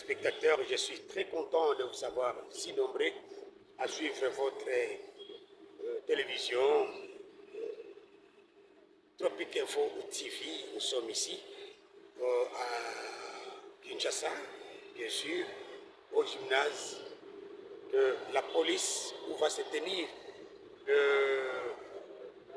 téléspectateurs, je suis très content de vous savoir si nombreux à suivre votre télévision Tropic Info TV. Nous sommes ici à Kinshasa, bien sûr, au gymnase de la police où va se tenir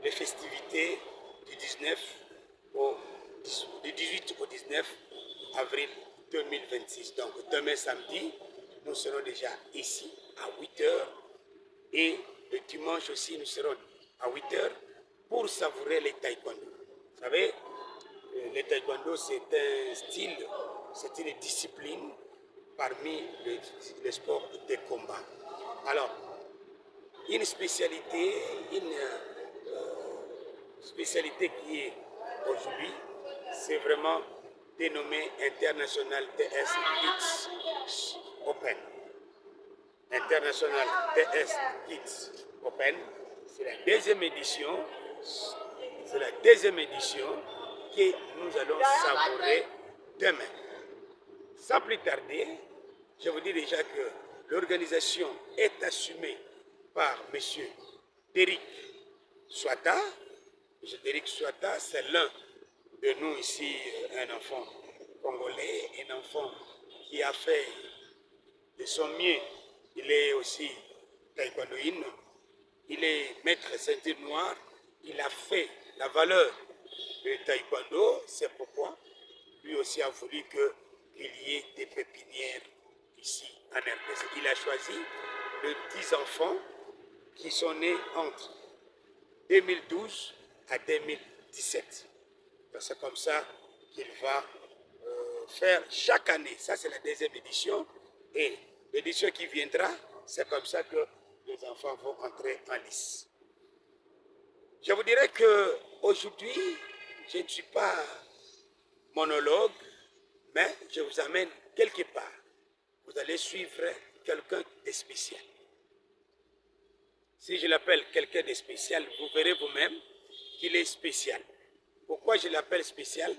les festivités du 18 au 19 avril 2026. Donc demain samedi, nous serons déjà ici à 8 heures et le dimanche aussi nous serons à 8 heures pour savourer les taekwondo. Vous savez, le taekwondo c'est un style, c'est une discipline parmi les sports de combat. Alors, une spécialité qui est aujourd'hui, c'est vraiment dénommé International TS Kids Open. International TS Kids Open, c'est la deuxième édition. C'est la deuxième édition que nous allons savourer demain. Sans plus tarder, je vous dis déjà que l'organisation est assumée par M. Derrick Swata. M. Derrick Swata, c'est l'un de nous ici, un enfant congolais, un enfant qui a fait de son mieux. Il est aussi taekwondoïne, il est maître ceinture noire, il a fait la valeur du taekwondo, c'est pourquoi lui aussi a voulu qu'il y ait des pépinières ici en RDC. Il a choisi les 10 enfants qui sont nés entre 2012 à 2017. C'est comme ça qu'il va faire chaque année. Ça, c'est la deuxième édition. Et l'édition qui viendra, c'est comme ça que les enfants vont entrer en lice. Je vous dirais qu'aujourd'hui, je ne suis pas monologue, mais je vous amène quelque part. Vous allez suivre quelqu'un de spécial. Si je l'appelle quelqu'un de spécial, vous verrez vous-même qu'il est spécial. Pourquoi je l'appelle spécial?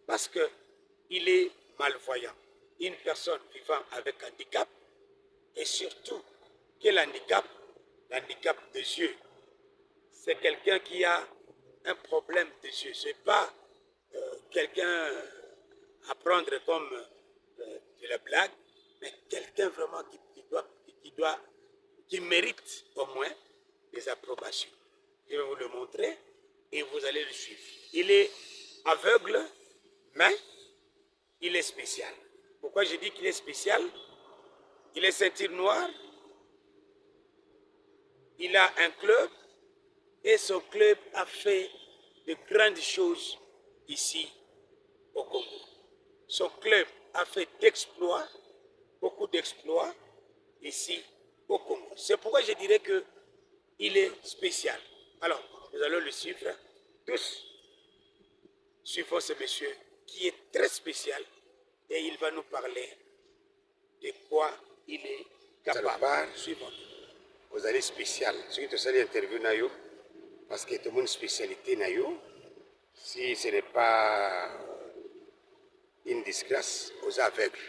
Parce qu'il est malvoyant. Une personne vivant avec handicap, et surtout, quel handicap? L'handicap des yeux. C'est quelqu'un qui a un problème des yeux. Ce n'est pas quelqu'un à prendre comme de la blague, mais quelqu'un vraiment qui mérite au moins des approbations. Je vais vous le montrer et vous allez le suivre. Il est aveugle, mais il est spécial. Pourquoi je dis qu'il est spécial? Il est ceinture noire, il a un club et son club a fait de grandes choses ici au Congo. Son club a fait d'exploits, beaucoup d'exploits ici au Congo. C'est pourquoi je dirais qu'il est spécial. Alors, nous allons le suivre tous. Suivons ce monsieur qui est très spécial et il va nous parler de quoi il est capable. Suivons. Vous allez spécial. Ce qui te sert interview nayo, parce que tout le monde spécialité nayo. Si ce n'est pas une disgrâce aux aveugles.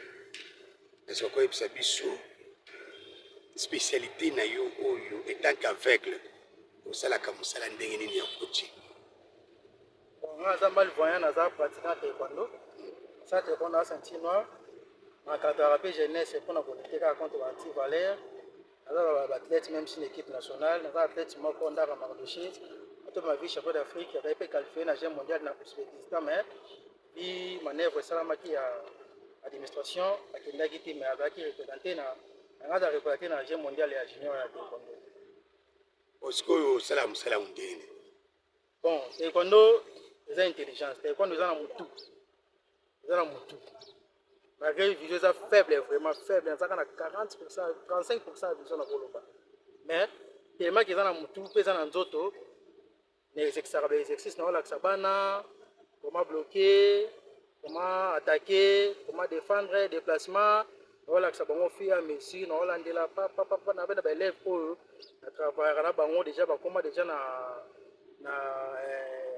Est-ce que vous savez spécialité nayo oyo étant qu'aveugle au salaka musala ndenge nini ya coaching? Naza malvoyant, naza pratiquant taekwondo. Ça taekwondo a senti noir. En catarapé jeunesse pour nous lutter contre l'anti-valère. Naza athlète même si une équipe nationale. Naza athlète moi qu'on a marché. Toute ma vie champion d'Afrique, j'avais été qualifié dans le jeu mondial dans l'Ouzbékistan, mais puis manœuvre salamaki à administration, à Kendagiti, mais avec qui représenté dans le jeu mondial et à junior à taekwondo. Osko salam salam ndene. Bon, taekwondo c'est intelligence, taekwondo c'est un moutou. C'est un moutou. Malgré une vision faible, vraiment faible, ça a 40%, 35% de vision dans le bas. Mais tellement qu'ils ont un moutou, ils ont un zoto. Les exercices, comment bloquer, comment attaquer, comment défendre, déplacement, voilà, ça va faire mesure, on va la papa, élève pour travailler déjà, comment déjà na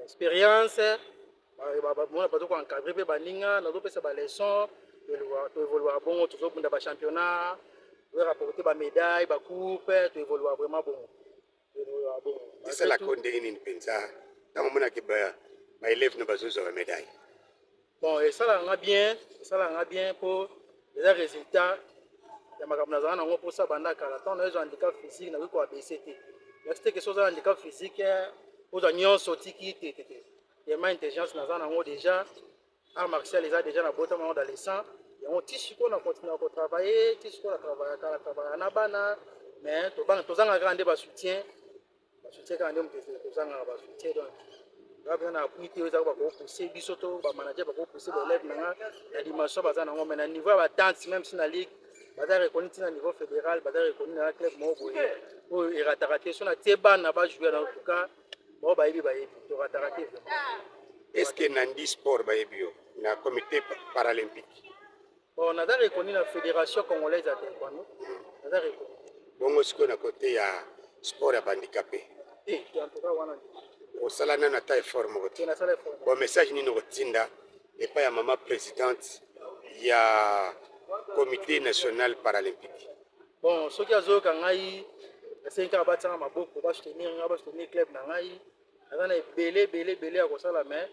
expérience, on a pas encadré baninga, na leçon, tu évoluer bon, tu joues dans le championnat, tu rapporter des médailles, des coupes, tu évoluer vraiment bon. C'est ça la conde in pensa. Tant on a que ba élève ne pas jouer médaille. Bon, et ça là on a bien pour les résultats. Il y a ma pour ça, pendant 40 ans, on a un handicap physique, on a quoi BCT. C'est quelque chose un handicap physique, pour les sorti qui était. Il y a une intelligence dans déjà, art martial, les a déjà dans le bottom adolescent. Et on tisse qu'on a continué à travailler, tisse qu'on a travaillé, à Nabana, mais tout le monde a grandi soutien, soutien quand même, tout le monde a soutien. On a appris que les pousser, bisoto, les managers vont pousser les élèves dans la dimension, mais à niveau de la danse, même si la ligue, bada reconnu au niveau fédéral, bada reconnu dans le club Moboye, pour rater sur la Téban n'a pas joué dans tout cas, bon bah il va rater. Est-ce que Nandi Sport ba ebio na comité paralympique? Bon, on a reconnu la fédération congolaise de taekwondo. On a reconnu. Bon, ce qu'on a côté ya sport ya handicapé. Eh, en tout cas on a. Au salana na taille forme. Bon message ni no tinda et pas ya maman présidente ya comité national paralympique. Bon, ce qui a zo kangai, c'est un battant ma beaucoup, va soutenir club nangai. On a belé à ça la main.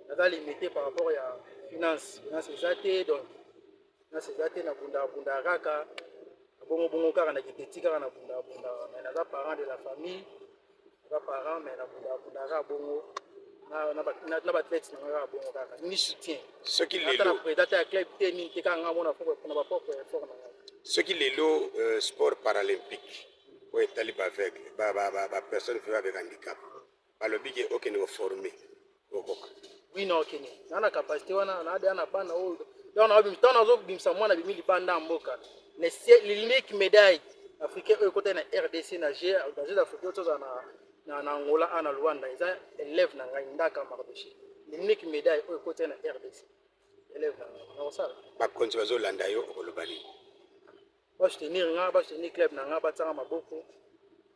On a limité par rapport à finance exacté donc. Finance exacté na bunda raka. Bongo car na kitetika na bunda mais na parents de la famille. Na parents mais na bunda raka bongo. Na batlex na bongo kaka. Ni soutien. Ce qui les lots. Prédateur club ni tika nga mona pour na ba propre effort na. Ce qui les lots sport paralympique pour être talib aveugle, personne vivant avec handicap. Par le but aucun niveau formé. Oui non ok. Na na capacité wana na ada na bana o. Donc on a vu tant zo bimsa mwana bimili banda mboka. L'unique médaille africaine côté na RDC na G dans les Afrique autres na Angola na Luanda ils élève na ngandaka marbeshi. L'unique médaille côté na RDC. Élève na ça. Ba konzi bazo landa yo olobani. Ba soutenir club na nga batanga maboko.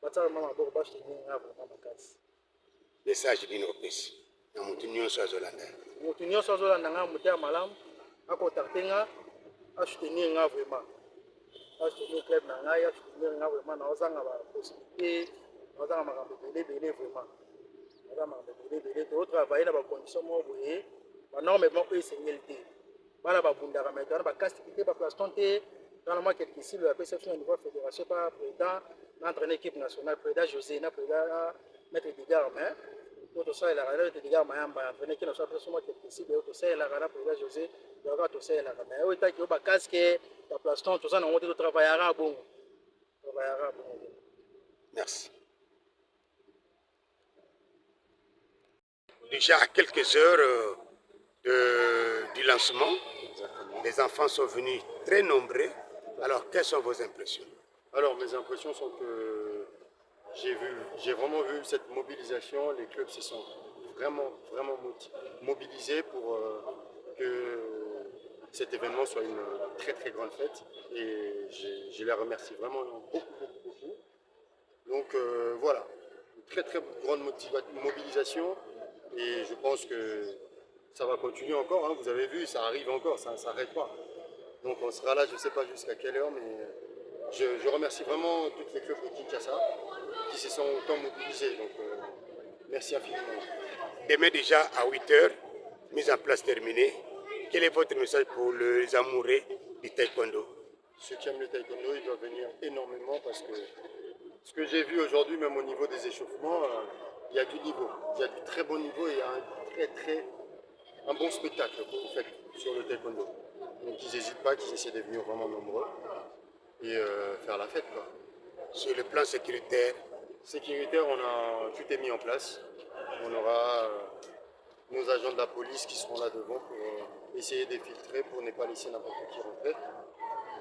Batanga maboko ba soutenir nga vraiment makasi. Message dino opesi. Na mutu nyonso azolanda. Mutu nyonso azolanda nga mutu ya malamu. A contacter nga, a soutenir nga vraiment. A soutenir club na nga, a soutenir nga vraiment na ozanga ba possibilité, na ozanga makambo belé vraiment. Na ozanga makambo belé to travailler na ba conditions mo boye, ba normalement eux seniorité. Bana ba bundaka mais dans ba castivité ba place tonté, dans le mois quelque cible la perception au niveau fédération par président, l'entraîneur équipe nationale, président José, na président maître Digard mais tout ça il a regardé te diga mayamba entraîner qui ne soit pas seulement quelque cible tout ça il a regardé président José il a tout ça il a mais au état qui au bas casque la place tout ça on va travailler bon merci. Déjà à quelques heures du lancement, les enfants sont venus très nombreux. Alors quelles sont vos impressions? Alors mes impressions sont que j'ai vraiment vu cette mobilisation, les clubs se sont vraiment mobilisés pour que cet événement soit une très très grande fête et je les remercie vraiment beaucoup. Donc voilà, une très très grande mobilisation et je pense que ça va continuer encore, hein. Vous avez vu, ça arrive encore, ça ne s'arrête pas. Donc on sera là, je ne sais pas jusqu'à quelle heure, mais je remercie vraiment toutes les clubs de Kinshasa qui se sont autant mobilisés. Donc merci infiniment. Demain déjà à 8h, mise en place terminée. Quel est votre message pour les amoureux du taekwondo? Ceux qui aiment le taekwondo, ils doivent venir énormément parce que ce que j'ai vu aujourd'hui, même au niveau des échauffements, il y a du niveau. Il y a du très bon niveau et il y a un bon spectacle que vous faites sur le taekwondo. Donc ils n'hésitent pas, qu'ils essaient de venir vraiment nombreux et faire la fête, quoi. Sur le plan sécuritaire, tout est mis en place. On aura nos agents de la police qui seront là devant pour essayer de filtrer, pour ne pas laisser n'importe qui rentrer.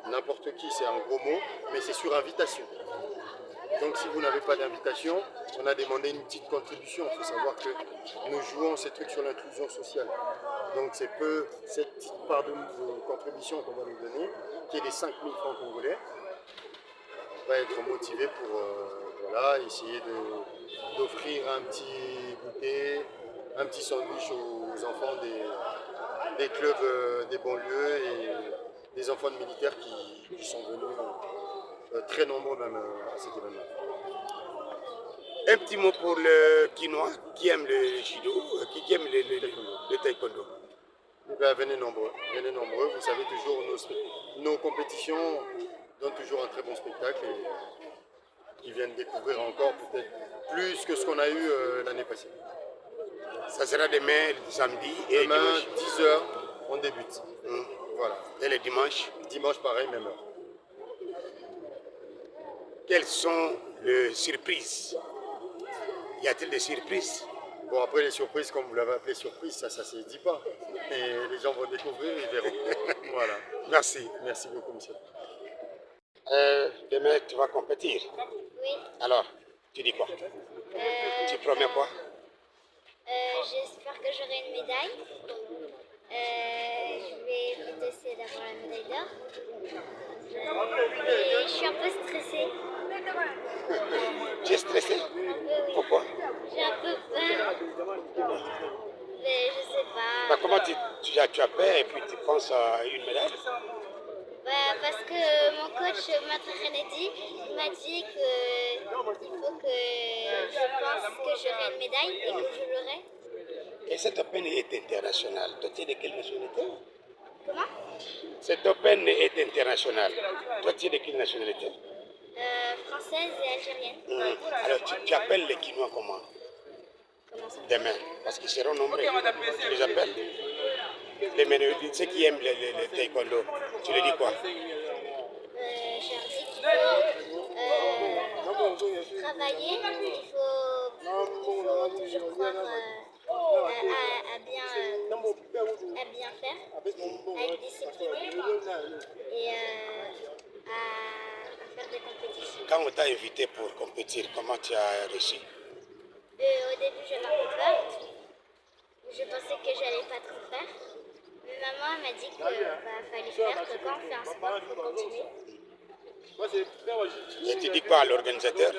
N'importe qui, c'est un gros mot, mais c'est sur invitation. Donc si vous n'avez pas d'invitation, on a demandé une petite contribution. Il faut savoir que nous jouons ces trucs sur l'inclusion sociale. Donc c'est cette petite part de contribution qu'on va nous donner, qui est des 5 000 francs congolais, va être motivé pour essayer d'offrir un petit goûter, un petit sandwich aux enfants des clubs des banlieues et des enfants de militaires qui sont venus très nombreux même à cet événement. Un petit mot pour le Quinois qui aime le judo, qui aime le taekwondo. Eh bien, venez nombreux, vous savez toujours nos compétitions donnent toujours un très bon spectacle et qui viennent découvrir encore peut-être plus que ce qu'on a eu l'année passée. Ça sera demain, samedi et demain, dimanche. 10h, on débute. Voilà. Et le dimanche? Dimanche, pareil, même heure. Quelles sont les surprises? Y a-t-il des surprises? Bon, après les surprises, comme vous l'avez appelé surprise, ça ne se dit pas. Et les gens vont découvrir, ils verront. Voilà. Merci. Merci beaucoup, monsieur. Demain, tu vas compétir. Oui. Alors, tu dis quoi? Tu promets quoi? J'espère que j'aurai une médaille. Je vais vite essayer d'avoir la médaille d'or. Et je suis un peu stressée. Tu es stressé? Un peu, oui. Pourquoi? J'ai un peu peur. Mais je sais pas. Bah, comment tu as peur et puis tu penses à une médaille? Parce que mon coach, Maître Kennedy, m'a dit qu'il faut que je pense que j'aurai une médaille et que je l'aurai. Et cet Open est international. Toi, tu es de quelle nationalité? Comment? Cet Open est international. Toi, tu es de quelle nationalité? Française et algérienne. Alors, tu appelles les Quinois comment? Comment ça? Demain. Parce qu'ils seront nombreux. Tu les appelles? Les menus, ceux qui aiment le taekwondo, tu leur dis quoi? Je leur dis qu'il faut travailler, il faut toujours croire à bien faire, à être discipliné et à faire des compétitions. Quand on t'a invité pour compétir, comment tu as réussi? Au début, j'avais un peu peur. Je pensais que j'allais pas trop faire. Mais maman m'a dit qu'il fallait faire, que quand on fait un sport, il faut continuer. Et tu dis quoi à l'organisateur?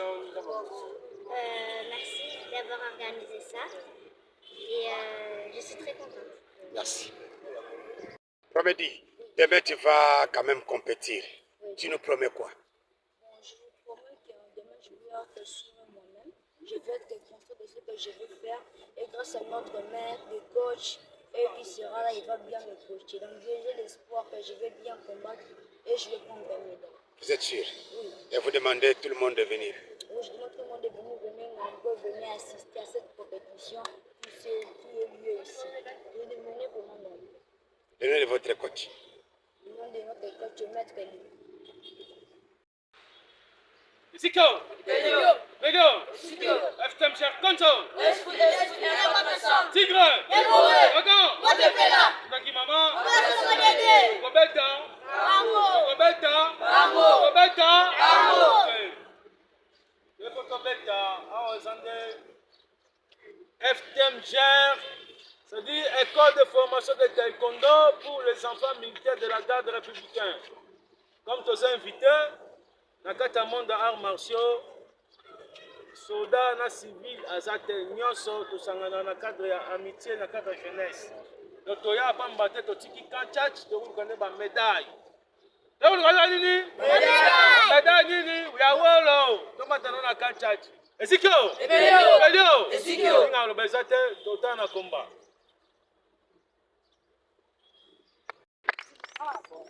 Merci d'avoir organisé ça. Et je suis très contente. Merci. Promets-dit, demain tu vas quand même compétir. Tu nous promets quoi? Je vous promets que demain je vais être sûr moi-même. Je vais être conscient de ce que je vais faire. Et grâce à notre maître, le coach, et qui sera là, il va bien me coacher. Donc j'ai l'espoir que je vais bien combattre et je vais prendre une médaille. Vous êtes sûr? Oui. Et vous demandez tout le monde de venir? Oui, je demande tout le monde de venir nombreux, venir assister à cette compétition qui est lieu ici. Je demandais vraiment nombreux. Le nom de votre coach? Le nom de notre coach, maître Lee. Ziko! Bego! FTMCR Control! Tigre! Wagon! Kibaki Mama! Roberta! Roberta! Roberta! Roberta! FTMCR, c'est-à-dire École de formation de taekwondo pour les enfants militaires de la garde républicaine. Comme tous invités, dans le monde d'arts martiaux, soldats na civil azate nyonso tosangana na cadre ya amitié na cadre jeunesse. Donc toya pamba te totiki kanchach tokuluka nde ba médaille. Tokuluka nini? Médaille nini? Ya wolo. Tomatana na kanchach. Esikio? Ebelio. Esikio. Ninga lobeza te tota na komba. Ah bon.